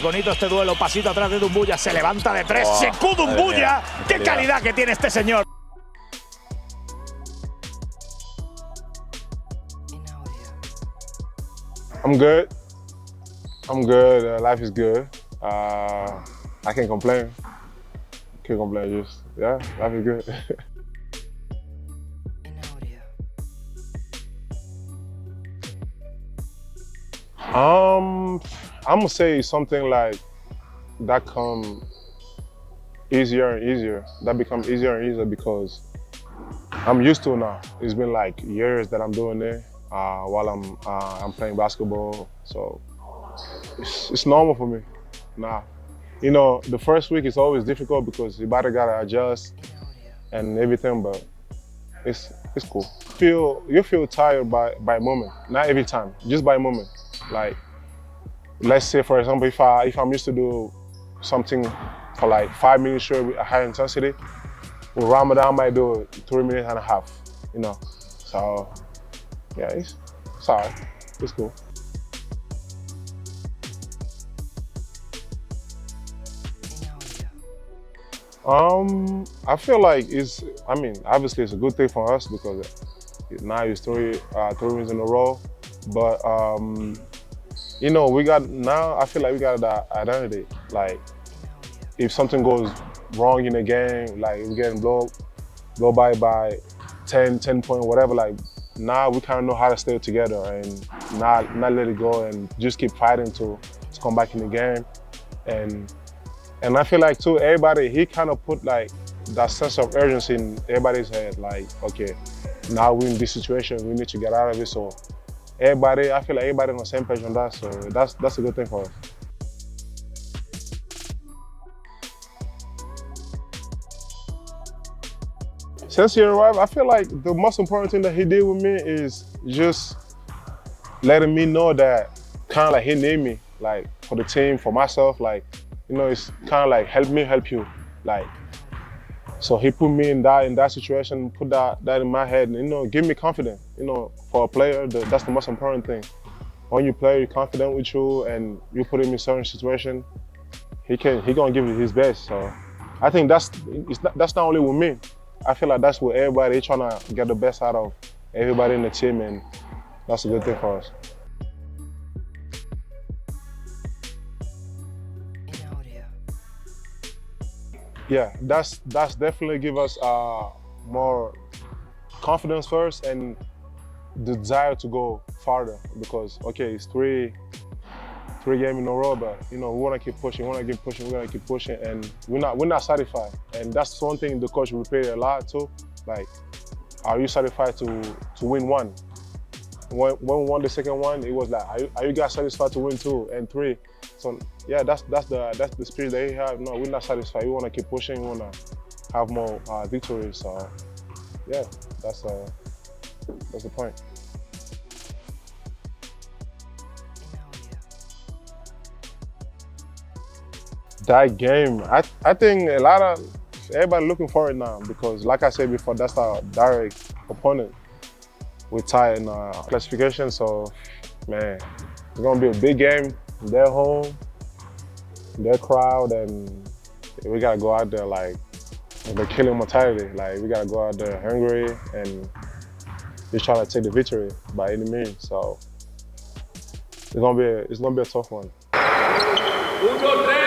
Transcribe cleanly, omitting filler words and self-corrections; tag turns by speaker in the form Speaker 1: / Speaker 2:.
Speaker 1: Bonito este duelo, pasito atrás de Dumbuya, se levanta de tres, Sekou Dumbuya. ¡Qué calidad que tiene este señor!
Speaker 2: I'm good. I'm good. Life is good. I can't complain. Can't complain. Just life is good. I'm gonna say something like that come easier and easier. That becomes easier and easier because I'm used to it now. It's been like years that I'm doing it while I'm playing basketball. So it's normal for me now. You know, the first week is always difficult because you gotta adjust and everything, but it's cool. You feel tired by moment, not every time, just by moment. Like, let's say for example, if I'm used to do something for like 5 minutes straight with a high intensity, with Ramadan I might do 3.5 minutes, you know. So yeah, it's alright. It's cool. I feel like obviously it's a good thing for us because now it's three wins in a row. But you know, I feel like we got that identity. Like, if something goes wrong in a game, like we're getting blow by 10 points, whatever, like now we kind of know how to stay together and not let it go and just keep fighting to come back in the game. And I feel like too, everybody, he kind of put like that sense of urgency in everybody's head, like, okay, now we're in this situation, we need to get out of it. So I feel like everybody on the same page on that, so that's a good thing for us. Since he arrived, I feel like the most important thing that he did with me is just letting me know that kind of like he need me, like for the team, for myself, like, you know, it's kind of like help me help you, like. So he put me in that situation, put that in my head, and, you know, give me confidence. You know, for a player, that's the most important thing. When you play, you're confident with you, and you put him in certain situation, he gonna give you his best. So I think that's not only with me. I feel like that's with everybody. Trying to get the best out of everybody in the team, and that's a good thing for us. Yeah, that's definitely give us more confidence first and the desire to go farther, because okay, it's three games in a row, but you know, we want to keep pushing, we're gonna keep pushing, and we're not satisfied. And that's one thing the coach repeated a lot too. Like, are you satisfied to win one? When we won the second one, it was like, are you guys satisfied to win 2 and 3? So yeah, that's the spirit that he have. No, we're not satisfied. We want to keep pushing. We want to have more victories. So yeah, that's the point. That game, I think everybody looking for it now because, like I said before, that's our direct opponent. We're tied in classification, so man, it's gonna be a big game. Their home, their crowd, and we gotta go out there like the killing mentality. Like, we gotta go out there hungry and just try to take the victory by any means. So it's gonna be a tough one.
Speaker 3: 1, 2, 3.